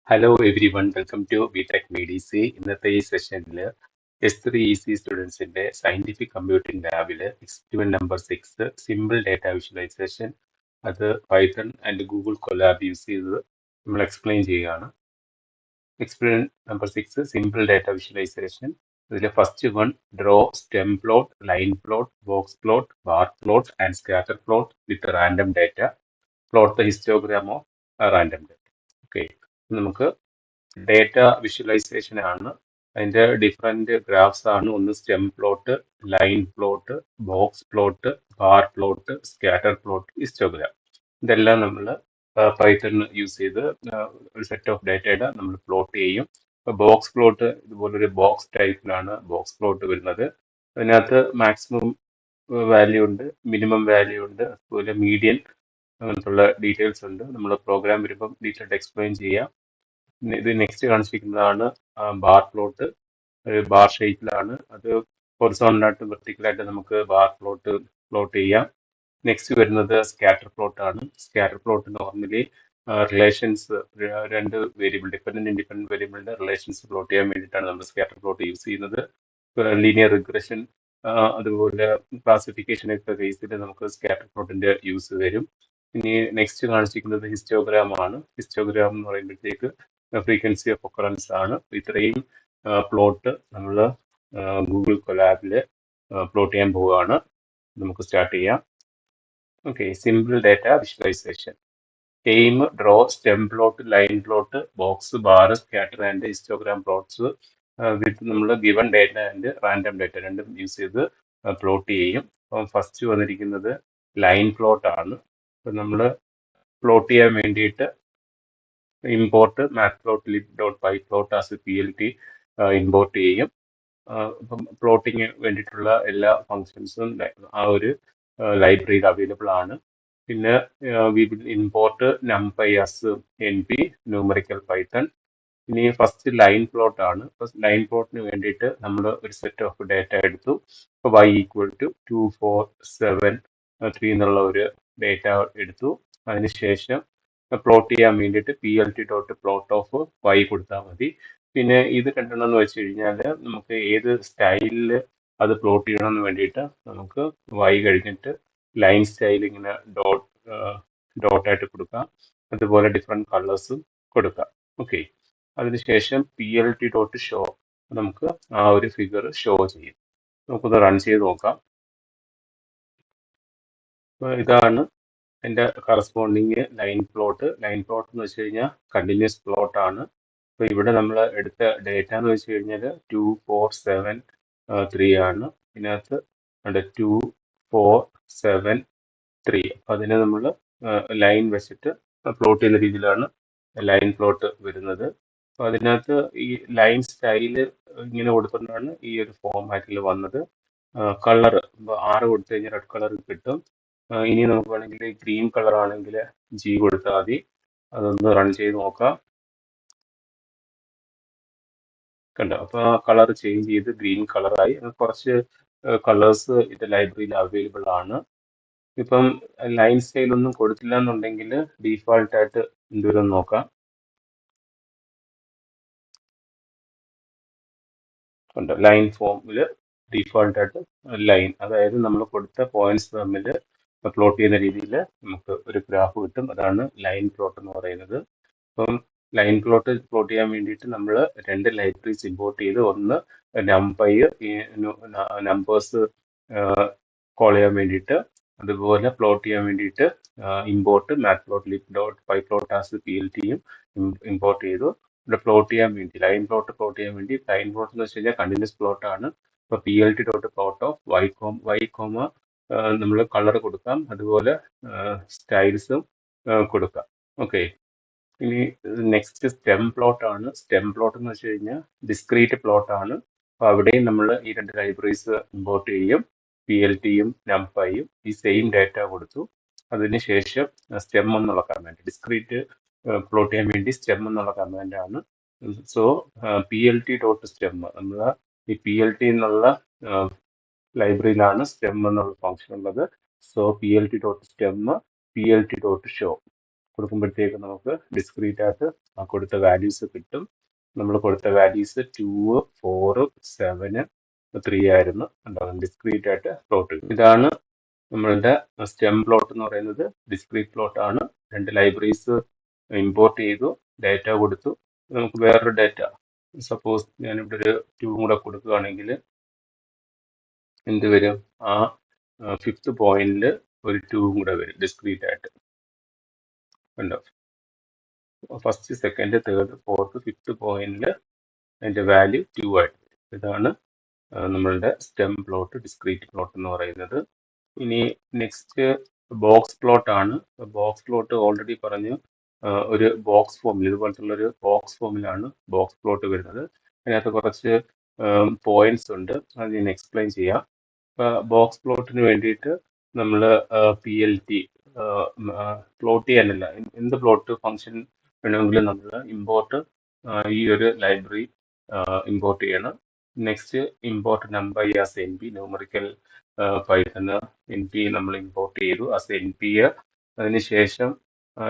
Hello everyone welcome to B Tech മെഡിസി. ഇന്നത്തെ ഈ സെഷനിൽ S3 EC സ്റ്റുഡൻസിന്റെ സയന്റിഫിക് കമ്പ്യൂട്ടിംഗ് ലാബിൽ experiment number 6 simple data visualisation അത് Python and Google Colab use ചെയ്ത് നമ്മൾ എക്സ്പ്ലെയിൻ ചെയ്യുകയാണ്. Experiment number 6 simple data visualisation. ഇതിലെ first one draw stem plot, line plot, box plot, bar plot and scatter plot with random data. Plot the histogram of random data. Okay, നമുക്ക് data visualisation ആണ്. അതിന്റെ different graphs ആണ്. ഒന്ന് stem plot, line plot, box plot, bar plot, scatter plot, histogram. ഇതെല്ലാം നമ്മൾ Python use ചെയ്ത് ഒരു set of ഡേറ്റയുടെ നമ്മൾ പ്ലോട്ട് ചെയ്യും. ബോക്സ് പ്ലോട്ട് ഇതുപോലൊരു ബോക്സ് ടൈപ്പിലാണ് ബോക്സ് പ്ലോട്ട് വരുന്നത്. അതിനകത്ത് മാക്സിമം വാല്യൂ ഉണ്ട്, മിനിമം വാല്യൂ ഉണ്ട്, അതുപോലെ മീഡിയൻ, അങ്ങനത്തുള്ള ഡീറ്റെയിൽസ് ഉണ്ട്. നമ്മൾ പ്രോഗ്രാം വരുമ്പം ഡീറ്റെയിൽഡ് എക്സ്പ്ലെയിൻ ചെയ്യാം. ഇത് നെക്സ്റ്റ് കാണിച്ചിരിക്കുന്നതാണ് ബാർ പ്ലോട്ട്. ബാർ ഷേപ്പിലാണ് അത്. ഹൊറിസോണ്ടലായിട്ട് വെർട്ടിക്കലായിട്ട് നമുക്ക് ബാർ പ്ലോട്ട് ചെയ്യാം. നെക്സ്റ്റ് വരുന്നത് സ്കാറ്റർ പ്ലോട്ട് ആണ്. സ്കാറ്റർ പ്ലോട്ട് നോർമലി റിലേഷൻസ്, രണ്ട് വേരിയബിൾ, ഡിപെൻഡന്റ് ഇൻഡിപെൻഡന്റ് വേരിയബിളിന്റെ റിലേഷൻസ് പ്ലോട്ട് ചെയ്യാൻ വേണ്ടിയിട്ടാണ് നമ്മൾ സ്കാറ്റർ പ്ലോട്ട് യൂസ് ചെയ്യുന്നത്. ലീനിയർ റിഗ്രഷൻ അതുപോലെ ക്ലാസിഫിക്കേഷൻ ഒക്കെ കേസിൽ നമുക്ക് സ്കാറ്റർ പ്ലോട്ടിന്റെ യൂസ് വരും. ഇനി നെക്സ്റ്റ് കാണിച്ചിരിക്കുന്നത് ഹിസ്റ്റോഗ്രാം ആണ്. ഹിസ്റ്റോഗ്രാം എന്ന് പറയുമ്പോഴത്തേക്ക് ഫ്രീക്വൻസി ഓഫ് ഒക്കറൻസ് ആണ്. ഇത്രയും പ്ലോട്ട് നമ്മൾ ഗൂഗിൾ കൊലാബിൽ പ്ലോട്ട് ചെയ്യാൻ പോവുകയാണ്. നമുക്ക് സ്റ്റാർട്ട് ചെയ്യാം. Okay, simple data visualisation. Aim draw stem plot, line plot, box, bar, scatter and histogram plots with നമ്മൾ given data and random data രണ്ടും യൂസ് ചെയ്ത് പ്ലോട്ട് ചെയ്യും. അപ്പം ഫസ്റ്റ് വന്നിരിക്കുന്നത് ലൈൻ പ്ലോട്ട് ആണ്. അപ്പം നമ്മൾ പ്ലോട്ട് ചെയ്യാൻ വേണ്ടിയിട്ട് import matplotlib.pyplot as PLT import ചെയ്യും. ഇപ്പം പ്ലോട്ടിങ് വേണ്ടിയിട്ടുള്ള എല്ലാ ഫങ്ഷൻസും ആ ഒരു ലൈബ്രറിയിൽ അവൈലബിൾ ആണ്. പിന്നെ we will import numpy as NP numerical Python. ഇനി ഫസ്റ്റ് ലൈൻ പ്ലോട്ട് ആണ്. ലൈൻ പ്ലോട്ടിന് വേണ്ടിയിട്ട് നമ്മൾ ഒരു സെറ്റ് ഓഫ് ഡേറ്റ എടുത്തു. ഇപ്പോൾ y ഈക്വൽ ടു 2, 4, 7, 3 എന്നുള്ള ഒരു ഡേറ്റ എടുത്തു. അതിനുശേഷം പ്ലോട്ട് ചെയ്യാൻ വേണ്ടിയിട്ട് PLT.plot of y കൊടുത്താൽ മതി. പിന്നെ ഇത് രണ്ടെണ്ണം എന്ന് വെച്ച് കഴിഞ്ഞാൽ നമുക്ക് ഏത് സ്റ്റൈലിൽ അത് പ്ലോട്ട് ചെയ്യണമെന്ന് വേണ്ടിയിട്ട് നമുക്ക് y കഴിഞ്ഞിട്ട് ലൈൻ സ്റ്റൈൽ ഇങ്ങനെ ഡോട്ടായിട്ട് കൊടുക്കാം. അതുപോലെ ഡിഫറെൻറ്റ് കളേഴ്സും കൊടുക്കാം. ഓക്കെ, അതിനുശേഷം PLT.show നമുക്ക് ആ ഒരു ഫിഗർ ഷോ ചെയ്യും. നമുക്കൊന്ന് റൺ ചെയ്ത് നോക്കാം. ഇതാണ് അതിൻ്റെ corresponding line plot. Line plot എന്ന് വെച്ച് കഴിഞ്ഞാൽ കണ്ടിന്യൂസ് പ്ലോട്ട് ആണ്. അപ്പോൾ ഇവിടെ നമ്മൾ എടുത്ത ഡേറ്റ എന്ന് വെച്ച് കഴിഞ്ഞാൽ 2, 4, 7, 3 ആണ്. ഇതിനകത്ത് 2, 4, 7, 3. അപ്പോൾ അതിനെ നമ്മൾ ലൈൻ വെച്ചിട്ട് പ്ലോട്ട് ചെയ്യുന്ന രീതിയിലാണ് ലൈൻ പ്ലോട്ട് വരുന്നത്. അപ്പോൾ അതിനകത്ത് ഈ ലൈൻ സ്റ്റൈല് ഇങ്ങനെ കൊടുത്തുകൊണ്ടാണ് ഈ ഒരു ഫോർമാറ്റിൽ വന്നത്. കളർ 6 കൊടുത്തു കഴിഞ്ഞാൽ റെഡ് കളർ കിട്ടും. ഇനി നമുക്ക് വേണമെങ്കിൽ ഗ്രീൻ കളർ ആണെങ്കിൽ G കൊടുത്താൽ മതി. അതൊന്ന് റൺ ചെയ്ത് നോക്കാം. കണ്ടോ, അപ്പോൾ ആ കളർ ചേഞ്ച് ചെയ്ത് ഗ്രീൻ കളറായി. കുറച്ച് കളേഴ്സ് ഇത് ലൈബ്രറിയിൽ അവൈലബിൾ ആണ്. ഇപ്പം ലൈൻ സ്റ്റൈൽ ഒന്നും കൊടുത്തില്ല എന്നുണ്ടെങ്കിൽ ഡീഫാൾട്ടായിട്ട് എന്തുവരും നോക്കാം. കണ്ടോ, ലൈൻ ഫോമിൽ ഡീഫാൾട്ടായിട്ട് ലൈൻ, അതായത് നമ്മൾ കൊടുത്ത പോയിന്റ്സ് തമ്മിൽ പ്ലോട്ട് ചെയ്യുന്ന രീതിയിൽ നമുക്ക് ഒരു ഗ്രാഫ് കിട്ടും. അതാണ് ലൈൻ പ്ലോട്ട് എന്ന് പറയുന്നത്. അപ്പം ലൈൻ പ്ലോട്ട് ചെയ്യാൻ വേണ്ടിയിട്ട് നമ്മൾ രണ്ട് ലൈബ്രറീസ് ഇമ്പോർട്ട് ചെയ്ത്, ഒന്ന് numpy നമ്പേഴ്സ് കോൾ ചെയ്യാൻ വേണ്ടിയിട്ട്, അതുപോലെ പ്ലോട്ട് ചെയ്യാൻ വേണ്ടിയിട്ട് ഇമ്പോർട്ട് matplotlib.pyplot ആസ് PLTയും ഇമ്പോർട്ട് ചെയ്തു. ഇവിടെ പ്ലോട്ട് ചെയ്യാൻ വേണ്ടി ലൈൻ പ്ലോട്ട് ചെയ്യാൻ വേണ്ടി, ലൈൻ പ്ലോട്ട് എന്ന് വെച്ച് കഴിഞ്ഞാൽ കണ്ടിന്യൂസ് പ്ലോട്ട് ആണ്. അപ്പോൾ PLT.plot of y, നമ്മൾ കളർ കൊടുക്കാം, അതുപോലെ സ്റ്റൈൽസും കൊടുക്കാം. ഓക്കെ, ഇനി നെക്സ്റ്റ് സ്റ്റെം പ്ലോട്ട് ആണ്. സ്റ്റെം പ്ലോട്ട് എന്ന് വെച്ച് കഴിഞ്ഞാൽ ഡിസ്ക്രീറ്റ് പ്ലോട്ട് ആണ്. അപ്പോൾ അവിടെയും നമ്മൾ ഈ രണ്ട് ലൈബ്രറീസ് ഇമ്പോർട്ട് ചെയ്യും, PLTയും numpyയും. ഈ സെയിം ഡാറ്റ കൊടുത്തു. അതിനുശേഷം സ്റ്റെം എന്നുള്ള കമാൻഡ്, ഡിസ്ക്രീറ്റ് പ്ലോട്ട് ചെയ്യാൻ വേണ്ടി സ്റ്റെം എന്നുള്ള കമാൻഡ് ആണ്. സോ PLT.stem, നമ്മൾ ഈ PLT എന്നുള്ള ലൈബ്രറിയിലാണ് സ്റ്റെം എന്നുള്ള ഫംഗ്ഷൻ ഉള്ളത്. സോ PLT.stem, PLT.show കൊടുക്കുമ്പോഴത്തേക്ക് നമുക്ക് ഡിസ്ക്രീറ്റ് ആയിട്ട് ആ കൊടുത്ത വാല്യൂസ് കിട്ടും. നമ്മൾ കൊടുത്ത വാല്യൂസ് 2, 4, 7, 3 ആയിരുന്നു. ഡിസ്ക്രീറ്റ് ആയിട്ട് പ്ലോട്ട് കിട്ടും. ഇതാണ് നമ്മളുടെ സ്റ്റെം പ്ലോട്ട് എന്ന് പറയുന്നത്. ഡിസ്ക്രീറ്റ് പ്ലോട്ട് ആണ്. രണ്ട് ലൈബ്രറീസ് ഇമ്പോർട്ട് ചെയ്തു, ഡാറ്റ കൊടുത്തു. നമുക്ക് വേറൊരു ഡാറ്റ, സപ്പോസ് ഞാനിവിടെ ഒരു 2 കൂടെ കൊടുക്കുകയാണെങ്കിൽ എന്ത് വരും? ആ 5th പോയിന്റിൽ ഒരു 2 കൂടെ വരും ഡിസ്ക്രീറ്റ് ആയിട്ട്. കണ്ടോ? First, second, third, fourth, 5th പോയിന്റിൽ അതിന്റെ വാല്യൂ 2 ആയിട്ട് വരും. ഇതാണ് നമ്മളുടെ സ്റ്റെം പ്ലോട്ട്, ഡിസ്ക്രീറ്റ് പ്ലോട്ട് എന്ന് പറയുന്നത്. ഇനി നെക്സ്റ്റ് ബോക്സ് പ്ലോട്ട് ആണ്. ബോക്സ് പ്ലോട്ട് ഓൾറെഡി പറഞ്ഞു, ഒരു ബോക്സ് ഫോമിൽ, ഇതുപോലത്തുള്ള ഒരു ബോക്സ് ഫോമിലാണ് ബോക്സ് പ്ലോട്ട് വരുന്നത്. അതിനകത്ത് കുറച്ച് പോയിന്റ്സ് ഉണ്ട്, അത് ഞാൻ എക്സ്പ്ലെയിൻ ചെയ്യാം. ബോക്സ് പ്ലോട്ടിന് വേണ്ടിയിട്ട് നമ്മൾ PLT പ്ലോട്ട് ചെയ്യാനല്ല, എന്ത് പ്ലോട്ട് ഫംഗ്ഷൻ വേണമെങ്കിലും നമ്മൾ ഇമ്പോർട്ട് ഈ ഒരു ലൈബ്രറി ഇമ്പോർട്ട് ചെയ്യണം. Next import number as NP, numerical Python NP നമ്മൾ ഇമ്പോർട്ട് ചെയ്തു ആസ് NP. അതിനുശേഷം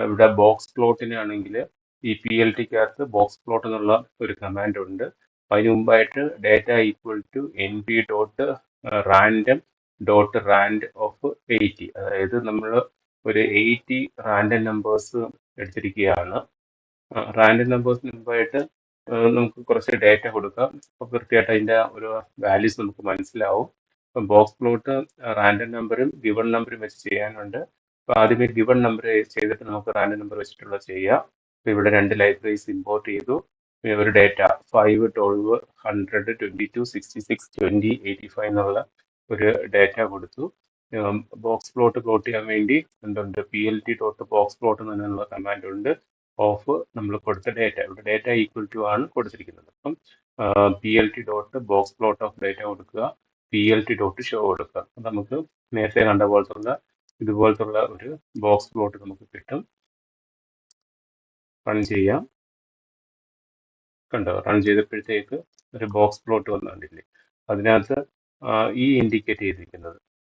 ഇവിടെ ബോക്സ് പ്ലോട്ടിനാണെങ്കിൽ ഈ PLTക്കകത്ത് ബോക്സ് പ്ലോട്ട് എന്നുള്ള ഒരു കമാൻഡ് ഉണ്ട്. അതിന് മുമ്പായിട്ട് data equal to np.random.rand of 80, അതായത് നമ്മൾ ഒരു 80 റാൻഡം നമ്പേഴ്സ് എടുത്തിരിക്കുകയാണ്. റാൻഡം നമ്പേഴ്സിന് മുമ്പായിട്ട് നമുക്ക് കുറച്ച് ഡാറ്റ കൊടുക്കാം. അപ്പോൾ കൃത്യമായിട്ട് അതിൻ്റെ ഒരു വാല്യൂസ് നമുക്ക് മനസ്സിലാവും. ഇപ്പം ബോക്സ് പ്ലോട്ട് റാൻഡം നമ്പറും ഗിവൺ നമ്പറും വെച്ച് ചെയ്യാനുണ്ട്. അപ്പോൾ ആദ്യമേ ഗിവൺ നമ്പർ ചെയ്തിട്ട് നമുക്ക് റാൻഡം നമ്പർ വെച്ചിട്ടുള്ള ചെയ്യാം. അപ്പോൾ ഇവിടെ രണ്ട് ലൈബ്രറീസ് ഇമ്പോർട്ട് ചെയ്തു. പിന്നെ ഒരു ഡാറ്റ 5, 12, 100, 22, 66, 20, 85 എന്നുള്ള ഒരു ഡാറ്റ കൊടുത്തു. ബോക്സ് പ്ലോട്ട് ചെയ്യാൻ വേണ്ടി എന്തുണ്ട്? PLT.boxplot എന്നുള്ള കമാൻഡ് ഉണ്ട്. ഓഫ് നമ്മൾ കൊടുത്ത ഡാറ്റ, ഇവിടെ ഡാറ്റ ഈക്വൽ ടു ആണ് കൊടുത്തിരിക്കുന്നത്. അപ്പം PLT.boxplot ഓഫ് ഡാറ്റ കൊടുക്കുക, PLT.show കൊടുക്കുക. അപ്പം നമുക്ക് നേരത്തെ കണ്ട പോലത്തുള്ള ഇതുപോലത്തുള്ള ഒരു ബോക്സ് പ്ലോട്ട് നമുക്ക് കിട്ടും. റൺ ചെയ്യാം. കണ്ടോ? റൺ ചെയ്തപ്പോഴത്തേക്ക് ഒരു ബോക്സ് പ്ലോട്ട് വന്നിട്ടില്ലേ? അതിനകത്ത് ഈ ഇൻഡിക്കേറ്റ് ചെയ്തിരിക്കുന്നത്,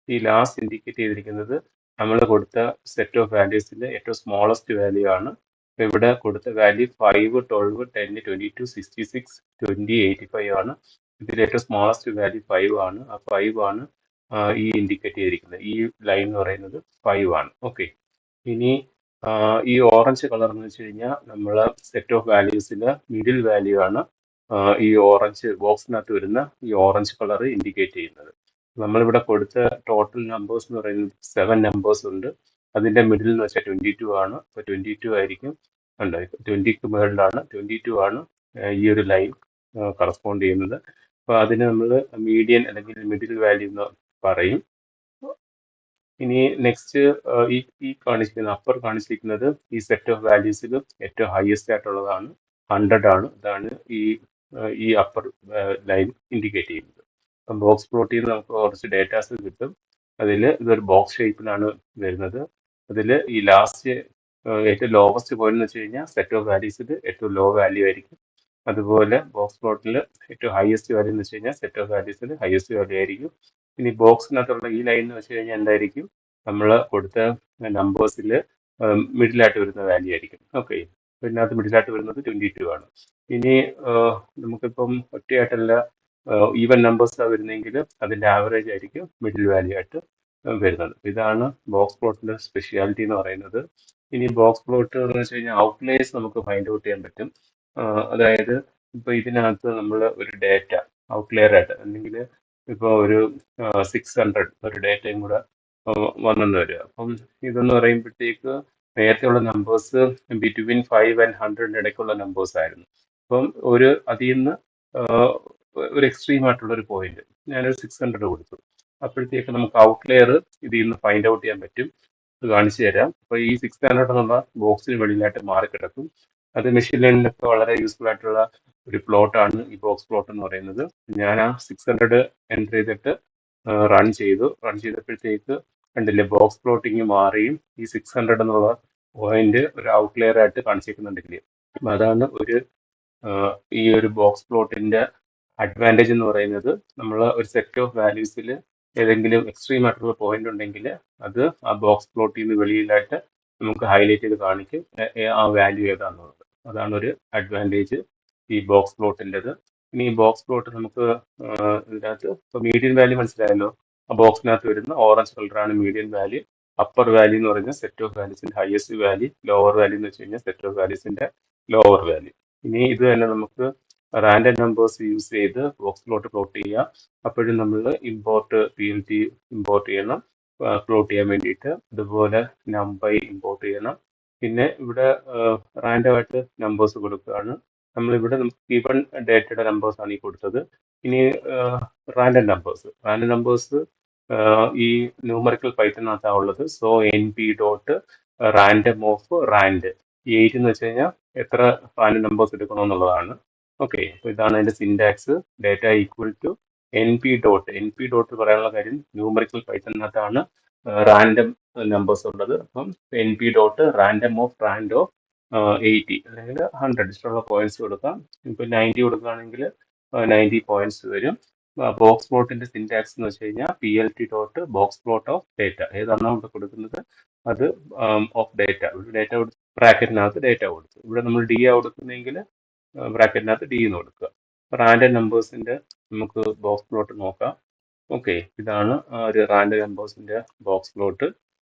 ഈ ലാസ്റ്റ് ഇൻഡിക്കേറ്റ് ചെയ്തിരിക്കുന്നത് നമ്മൾ കൊടുത്ത സെറ്റ് ഓഫ് വാല്യൂസിന്റെ ഏറ്റവും സ്മോളസ്റ്റ് വാല്യൂ ആണ്. ഇവിടെ കൊടുത്ത വാല്യൂ 5, 12, 10, 22, 66, 20, 85 ആണ്. ഇതിൽ ഏറ്റവും സ്മോളസ്റ്റ് വാല്യൂ 5 ആണ്. ആ 5 ആണ് ഈ ഇൻഡിക്കേറ്റ് ചെയ്തിരിക്കുന്നത്. ഈ ലൈൻ എന്ന് പറയുന്നത് 5 ആണ്. ഓക്കെ. ഇനി ഈ ഓറഞ്ച് കളർ എന്ന് വെച്ച് കഴിഞ്ഞാൽ നമ്മൾ സെറ്റ് ഓഫ് വാല്യൂസിന്റെ മിഡിൽ വാല്യൂ ആണ്. ഈ ഓറഞ്ച് ബോക്സിനകത്ത് വരുന്ന ഈ ഓറഞ്ച് കളർ ഇൻഡിക്കേറ്റ് ചെയ്യുന്നത്. നമ്മളിവിടെ കൊടുത്ത ടോട്ടൽ നമ്പേഴ്സ് എന്ന് പറയുന്നത് 7 നമ്പേഴ്സ് ഉണ്ട്. അതിന്റെ മിഡിൽ എന്ന് വെച്ചാൽ 22 ആണ്. അപ്പോൾ 22 ആയിരിക്കും. ഉണ്ട് 20ക്ക് മുകളിലാണ്, 22 ആണ് ഈ ഒരു ലൈൻ കറസ്പോണ്ട് ചെയ്യുന്നത്. അപ്പോൾ അതിന് നമ്മൾ മീഡിയൻ അല്ലെങ്കിൽ മിഡിൽ വാല്യൂ എന്ന് പറയും. ഇനി നെക്സ്റ്റ് ഈ കാണിച്ചിരിക്കുന്ന അപ്പർ കാണിച്ചിരിക്കുന്നത് ഈ സെറ്റ് ഓഫ് വാല്യൂസിൽ ഏറ്റവും ഹയസ്റ്റ് ആയിട്ടുള്ളതാണ്, 100 ആണ്. ഇതാണ് ഈ അപ്പർ ലൈൻ ഇൻഡിക്കേറ്റ് ചെയ്യുന്നത്. അപ്പം ബോക്സ് പ്ലോട്ടിൽ നിന്ന് നമുക്ക് കുറച്ച് ഡേറ്റാസ് കിട്ടും. അതിൽ ഇതൊരു ബോക്സ് ഷേപ്പിലാണ് വരുന്നത്. അതിൽ ഈ ലാസ്റ്റ് ഏറ്റവും ലോവസ്റ്റ് പോയിന്റ് എന്ന് വെച്ച് കഴിഞ്ഞാൽ സെറ്റ് ഓഫ് വാല്യൂസിൽ ഏറ്റവും ലോ വാല്യൂ ആയിരിക്കും. അതുപോലെ ബോക്സ് പ്ലോട്ടിൽ ഏറ്റവും ഹയസ്റ്റ് വാല്യൂ എന്ന് വെച്ച് കഴിഞ്ഞാൽ സെറ്റ് ഓഫ് വാല്യൂസിൽ ഹയസ്റ്റ് വാല്യൂ ആയിരിക്കും. ഇനി ബോക്സിനകത്തുള്ള ഈ ലൈൻ എന്ന് വെച്ച് കഴിഞ്ഞാൽ എന്തായിരിക്കും? നമ്മൾ കൊടുത്ത നമ്പേഴ്സിൽ മിഡിലായിട്ട് വരുന്ന വാല്യൂ ആയിരിക്കും. ഓക്കെ. ഇതിനകത്ത് മിഡിലായിട്ട് വരുന്നത് 22 ആണ്. ഇനി നമുക്കിപ്പം ഒറ്റയായിട്ടല്ല ഈവൻ നമ്പേഴ്സാണ് വരുന്നതെങ്കിൽ അതിൻ്റെ ആവറേജ് ആയിരിക്കും മിഡിൽ വാല്യൂ ആയിട്ട് വരുന്നത്. ഇതാണ് ബോക്സ് പ്ലോട്ടിൻ്റെ സ്പെഷ്യാലിറ്റി എന്ന് പറയുന്നത്. ഇനി ബോക്സ് പ്ലോട്ട് എന്ന് വെച്ച് കഴിഞ്ഞാൽ ഔട്ട്ലയേഴ്സ് നമുക്ക് ഫൈൻഡ് ഔട്ട് ചെയ്യാൻ പറ്റും. അതായത് ഇപ്പോൾ ഇതിനകത്ത് നമ്മൾ ഒരു ഡാറ്റ ഔട്ട്ലെയർ ആയിട്ട്, അല്ലെങ്കിൽ ഇപ്പോൾ ഒരു 600 ഒരു ഡേറ്റയും കൂടെ വന്നെന്ന് വരിക. അപ്പം ഇതെന്ന് പറയുമ്പോഴത്തേക്ക് നേരത്തെയുള്ള നമ്പേഴ്സ് ബിറ്റ്വീൻ 5 and 100 ഇടയ്ക്കുള്ള നമ്പേഴ്സ് ആയിരുന്നു. അപ്പം അതിൽ നിന്ന് ഒരു എക്സ്ട്രീം ആയിട്ടുള്ള ഒരു പോയിന്റ് ഞാനൊരു 600 കൊടുത്തു. അപ്പോഴത്തേക്ക് നമുക്ക് ഔട്ട്ലെയർ ഇതിൽ നിന്ന് ഫൈൻഡ് ഔട്ട് ചെയ്യാൻ പറ്റും. ഇത് കാണിച്ചു തരാം. അപ്പോൾ ഈ 600 എന്നുള്ള ബോക്സിന് വെളിയിലായിട്ട് മാറിക്കിടക്കും. അത് മെഷീൻ ലേണിംഗിലൊക്കെ വളരെ യൂസ്ഫുൾ ആയിട്ടുള്ള ഒരു പ്ലോട്ടാണ് ഈ ബോക്സ് പ്ലോട്ട് എന്ന് പറയുന്നത്. ഞാൻ ആ 600 എൻ്റർ ചെയ്തിട്ട് റൺ ചെയ്തപ്പോഴത്തേക്ക് കണ്ടില്ലേ, ബോക്സ് പ്ലോട്ടിങ് മാറിയും ഈ 600 എന്നുള്ള പോയിന്റ് ഒരു ഔട്ട്ലെയർ ആയിട്ട് കാണിച്ചിരിക്കുന്നുണ്ടെങ്കിൽ അതാണ് ഈ ഒരു ബോക്സ് പ്ലോട്ടിന്റെ അഡ്വാൻറ്റേജ് എന്ന് പറയുന്നത്. നമ്മൾ ഒരു സെറ്റ് ഓഫ് വാല്യൂസിൽ ഏതെങ്കിലും എക്സ്ട്രീം ആയിട്ടുള്ള പോയിന്റ് ഉണ്ടെങ്കിൽ അത് ആ ബോക്സ് പ്ലോട്ടിൽ നിന്ന് വെളിയിലായിട്ട് നമുക്ക് ഹൈലൈറ്റ് ചെയ്ത് കാണിക്കും ആ വാല്യൂ ഏതാണെന്നുള്ളത്. അതാണ് ഒരു അഡ്വാൻറ്റേജ് ഈ ബോക്സ് പ്ലോട്ടിൻ്റെത്. ഇനി ഈ ബോക്സ് പ്ലോട്ട് നമുക്ക് ഇതിനകത്ത് ഇപ്പോൾ മീഡിയൻ വാല്യൂ മനസ്സിലായല്ലോ. ആ ബോക്സിനകത്ത് വരുന്ന ഓറഞ്ച് കളറാണ് മീഡിയൻ വാല്യൂ. അപ്പർ വാല്യൂ എന്ന് പറഞ്ഞാൽ സെറ്റ് ഓഫ് വാല്യൂസിന്റെ ഹയസ്റ്റ് വാല്യൂ, ലോവർ വാല്യൂ എന്ന് വെച്ച് കഴിഞ്ഞാൽ സെറ്റ് ഓഫ് വാല്യൂസിന്റെ ലോവർ വാല്യൂ. ഇനി ഇത് തന്നെ നമുക്ക് റാൻഡം നമ്പേഴ്സ് യൂസ് ചെയ്ത് ബോക്സ് പ്ലോട്ട് പ്ലോട്ട് ചെയ്യാം. അപ്പോഴും നമ്മൾ ഇമ്പോർട്ട് PLT ഇമ്പോർട്ട് ചെയ്യണം പ്ലോട്ട് ചെയ്യാൻ വേണ്ടിയിട്ട്. അതുപോലെ നമ്പൈ ഇമ്പോർട്ട് ചെയ്യണം. പിന്നെ ഇവിടെ റാൻഡമായിട്ട് നമ്പേഴ്സ് കൊടുക്കുകയാണ്. നമ്മളിവിടെ നമുക്ക് ഗിവൺ ഡേറ്റയുടെ നമ്പേഴ്സ് ആണ് ഈ കൊടുത്തത്. ഇനി റാൻഡം നമ്പേഴ്സ് ഈ ന്യൂമറിക്കൽ പൈത്തണിനകത്താണ് ഉള്ളത്. So NP random of rand. ഈ 8 എന്ന് വെച്ച് കഴിഞ്ഞാൽ എത്ര റാൻഡം നമ്പേഴ്സ് എടുക്കണമെന്നുള്ളതാണ്. ഓക്കെ, അപ്പോൾ ഇതാണ് അതിന്റെ syntax. Data equal to NP പറയാനുള്ള കാര്യം ന്യൂമറിക്കൽ പൈത്തണിനകത്താണ് റാൻഡം നമ്പേഴ്സ് ഉള്ളത്. അപ്പം NP random of rand of 80 അല്ലെങ്കിൽ 100 ഇഷ്ടമുള്ള പോയിന്റ്സ് കൊടുക്കാം. ഇപ്പം 90 കൊടുക്കുകയാണെങ്കിൽ 90 പോയിന്റ്സ് വരും. ബോക്സ് പ്ലോട്ടിന്റെ സിൻടാക്സ് എന്ന് വെച്ച് കഴിഞ്ഞാൽ PLT box plot of data. ഏതാണോ ഇവിടെ കൊടുക്കുന്നത് അത് ഓഫ് ഡേറ്റ. ഇവിടെ ഡേറ്റ ബ്രാക്കറ്റിനകത്ത് ഡേറ്റ കൊടുത്തു. ഇവിടെ നമ്മൾ D ആ കൊടുക്കുന്നെങ്കിൽ ബ്രാക്കറ്റിനകത്ത് D എന്ന് കൊടുക്കുക. റാൻഡം നമ്പേഴ്സിന്റെ നമുക്ക് ബോക്സ് പ്ലോട്ട് നോക്കാം. ഓക്കെ, ഇതാണ് ഒരു റാൻഡം നമ്പേഴ്സിന്റെ ബോക്സ് പ്ലോട്ട്.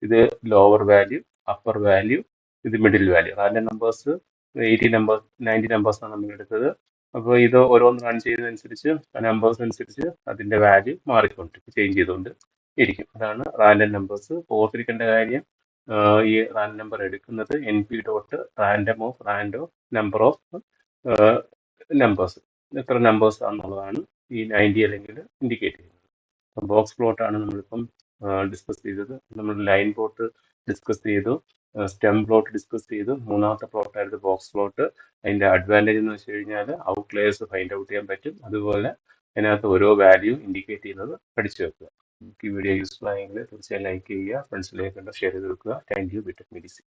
ഇത് ലോവർ വാല്യൂ, അപ്പർ വാല്യൂ, ഇത് middle value. Random numbers 80 numbers 90 നമ്പേഴ്സാണ് നമ്മൾ എടുത്തത്. അപ്പോൾ ഇത് ഓരോന്ന് റൺ ചെയ്യുന്നതനുസരിച്ച് നമ്പേഴ്സ് അനുസരിച്ച് അതിന്റെ വാല്യൂ മാറിക്കൊണ്ടിരിക്കും, ചേഞ്ച് ചെയ്തുകൊണ്ട് ഇരിക്കും. അതാണ് റാൻഡം നമ്പേഴ്സ്. ഓർത്തിരിക്കേണ്ട കാര്യം ഈ റാൻഡം നമ്പർ എടുക്കുന്നത് NP random of number of numbers, എത്ര നമ്പേഴ്സ് ആണെന്നുള്ളതാണ് ഈ 90 അല്ലെങ്കിൽ ഇൻഡിക്കേറ്റ് ചെയ്യുന്നത്. ബോക്സ് പ്ലോട്ട് ആണ് നമ്മളിപ്പം ഡിസ്കസ് ചെയ്തത്. നമ്മൾ ലൈൻ പ്ലോട്ട് ഡിസ്കസ് ചെയ്തു, സ്റ്റെം പ്ലോട്ട് ഡിസ്കസ് ചെയ്തു. മൂന്നാമത്തെ പ്ലോട്ടായിരുന്നു ബോക്സ് പ്ലോട്ട്. അതിന്റെ അഡ്വാൻറ്റേജ് എന്ന് വെച്ച് കഴിഞ്ഞാൽ ഔട്ട്ലേയേഴ്സ് ഫൈൻഡ് ഔട്ട് ചെയ്യാൻ പറ്റും. അതുപോലെ അതിനകത്ത് ഓരോ വാല്യൂ ഇൻഡിക്കേറ്റ് ചെയ്യുന്നത് പഠിച്ചു വെക്കുക. ഈ വീഡിയോ യൂസ്ഫുൾ ആയെങ്കിൽ തീർച്ചയായും ലൈക്ക് ചെയ്യുക, ഫ്രണ്ട്സിലേക്ക് ഷെയർ ചെയ്ത് വെക്കുക. Thank you. BTech Medicine.